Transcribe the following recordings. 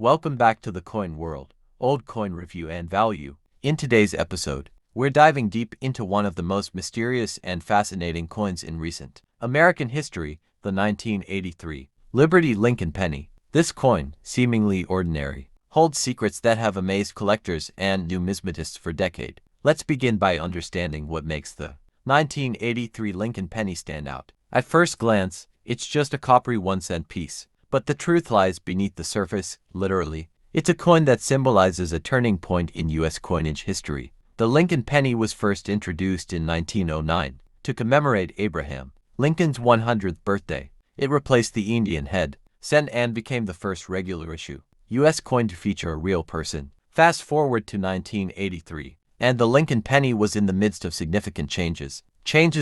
Welcome back to the coin world, old coin review and value. In today's episode, we're diving deep into one of the most mysterious and fascinating coins in recent American history, the 1983 Liberty Lincoln penny. This coin, seemingly ordinary, holds secrets that have amazed collectors and numismatists for decades. Let's begin by understanding what makes the 1983 Lincoln penny stand out. At first glance, it's just a coppery 1-cent piece. But the truth lies beneath the surface, literally. It's a coin that symbolizes a turning point in U.S. coinage history. The Lincoln penny was first introduced in 1909 to commemorate Abraham Lincoln's 100th birthday. It replaced the Indian head cent and became the first regular issue U.S. coin to feature a real person. Fast forward to 1983, and the Lincoln penny was in the midst of significant changes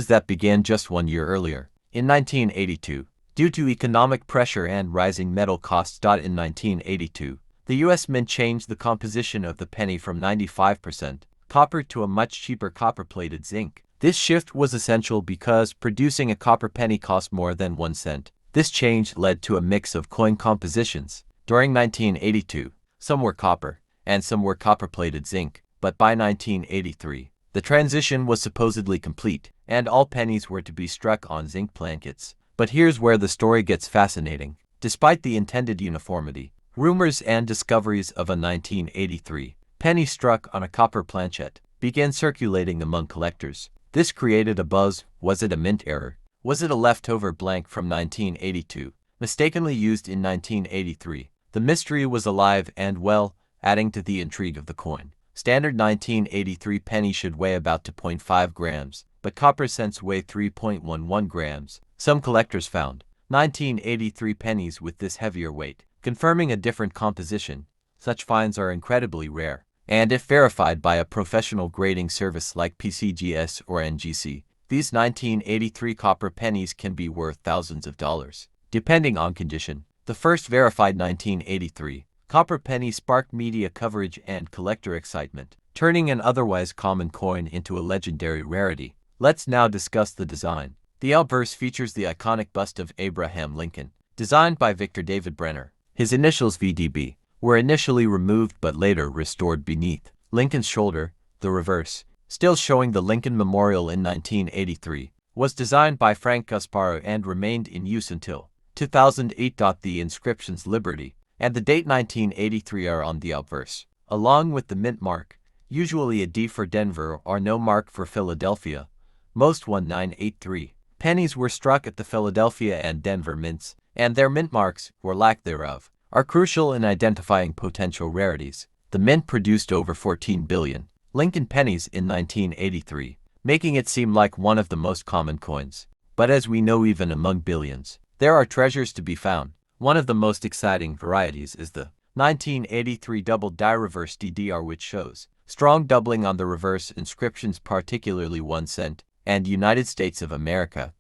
that began just 1 year earlier, in 1982. Due to economic pressure and rising metal costs. In 1982, the U.S. Mint changed the composition of the penny from 95% copper to a much cheaper copper-plated zinc. This shift was essential because producing a copper penny cost more than 1 cent. This change led to a mix of coin compositions. During 1982, some were copper, and some were copper-plated zinc, but by 1983, the transition was supposedly complete, and all pennies were to be struck on zinc plankets. But here's where the story gets fascinating. Despite the intended uniformity, rumors and discoveries of a 1983 penny struck on a copper planchet began circulating among collectors. This created a buzz. Was it a mint error? Was it a leftover blank from 1982, mistakenly used in 1983? The mystery was alive and well, adding to the intrigue of the coin. Standard 1983 penny should weigh about 2.5 grams, but copper cents weigh 3.11 grams. Some collectors found 1983 pennies with this heavier weight, confirming a different composition. Such finds are incredibly rare, and if verified by a professional grading service like PCGS or NGC, these 1983 copper pennies can be worth thousands of dollars, depending on condition. The first verified 1983 copper penny sparked media coverage and collector excitement, turning an otherwise common coin into a legendary rarity. Let's now discuss the design. The obverse features the iconic bust of Abraham Lincoln, designed by Victor David Brenner. His initials VDB were initially removed but later restored beneath Lincoln's shoulder. The reverse, still showing the Lincoln Memorial in 1983, was designed by Frank Gasparo and remained in use until 2008. The inscriptions Liberty and the date 1983 are on the obverse, along with the mint mark, usually a D for Denver or no mark for Philadelphia. Most 1983 pennies were struck at the Philadelphia and Denver mints, and their mint marks, or lack thereof, are crucial in identifying potential rarities. The mint produced over 14 billion Lincoln pennies in 1983, making it seem like one of the most common coins. But as we know, even among billions, there are treasures to be found. One of the most exciting varieties is the 1983 double die reverse DDR, which shows strong doubling on the reverse inscriptions, particularly 1 cent and United States of America.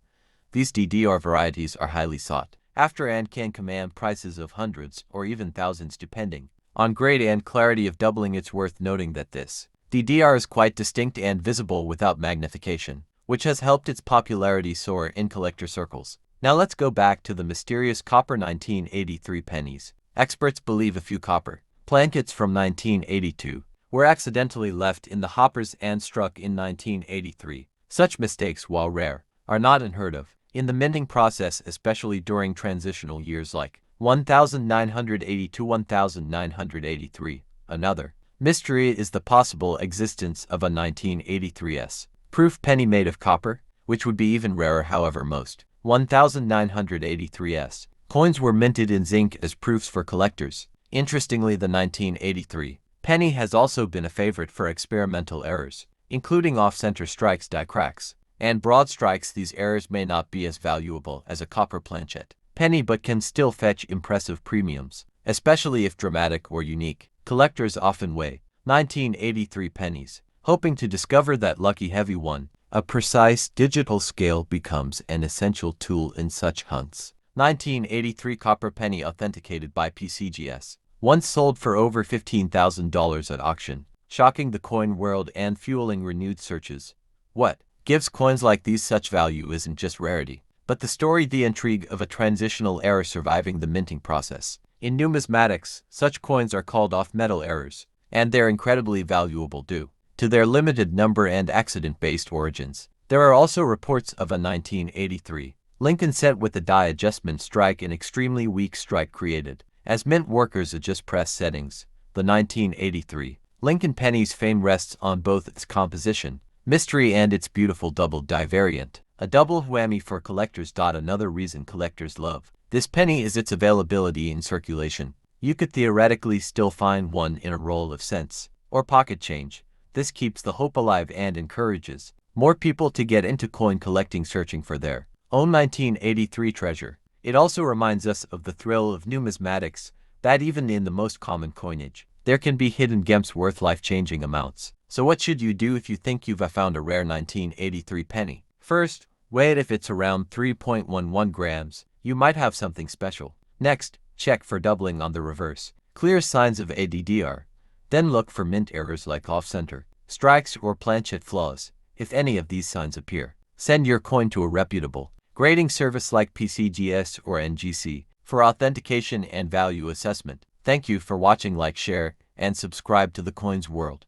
These DDR varieties are highly sought after and can command prices of hundreds or even thousands depending on grade and clarity of doubling. It's worth noting that this DDR is quite distinct and visible without magnification, which has helped its popularity soar in collector circles. Now let's go back to the mysterious copper 1983 pennies. Experts believe a few copper plankets from 1982 were accidentally left in the hoppers and struck in 1983. Such mistakes, while rare, are not unheard of in the minting process, especially during transitional years like 1980 to 1983. Another mystery is the possible existence of a 1983s proof penny made of copper, which would be even rarer. However, most 1983s coins were minted in zinc as proofs for collectors. Interestingly, the 1983 penny has also been a favorite for experimental errors, including off-center strikes, die cracks, and broad strikes. These errors may not be as valuable as a copper planchet penny but can still fetch impressive premiums, especially if dramatic or unique. Collectors often weigh 1983 pennies, hoping to discover that lucky heavy one. A precise digital scale becomes an essential tool in such hunts. 1983 copper penny authenticated by PCGS once sold for over $15,000 at auction, shocking the coin world and fueling renewed searches. What gives coins like these such value isn't just rarity, but the story, the intrigue of a transitional era surviving the minting process. In numismatics, such coins are called off-metal errors, and they're incredibly valuable due to their limited number and accident-based origins. There are also reports of a 1983 Lincoln cent with a die adjustment strike, an extremely weak strike created as mint workers adjust press settings. The 1983 Lincoln penny's fame rests on both its composition, mystery, and its beautiful double die variant. A double whammy for collectors. Another reason collectors love this penny is its availability in circulation. You could theoretically still find one in a roll of cents or pocket change. This keeps the hope alive and encourages more people to get into coin collecting, searching for their own 1983 treasure. It also reminds us of the thrill of numismatics, that even in the most common coinage, there can be hidden gems worth life-changing amounts. So what should you do if you think you've found a rare 1983 penny? First, weigh it. If it's around 3.11 grams, you might have something special. Next, check for doubling on the reverse, clear signs of ADDR. Then look for mint errors like off-center strikes or planchet flaws. If any of these signs appear, send your coin to a reputable grading service like PCGS or NGC for authentication and value assessment. Thank you for watching. Like, share, and subscribe to the Coins World.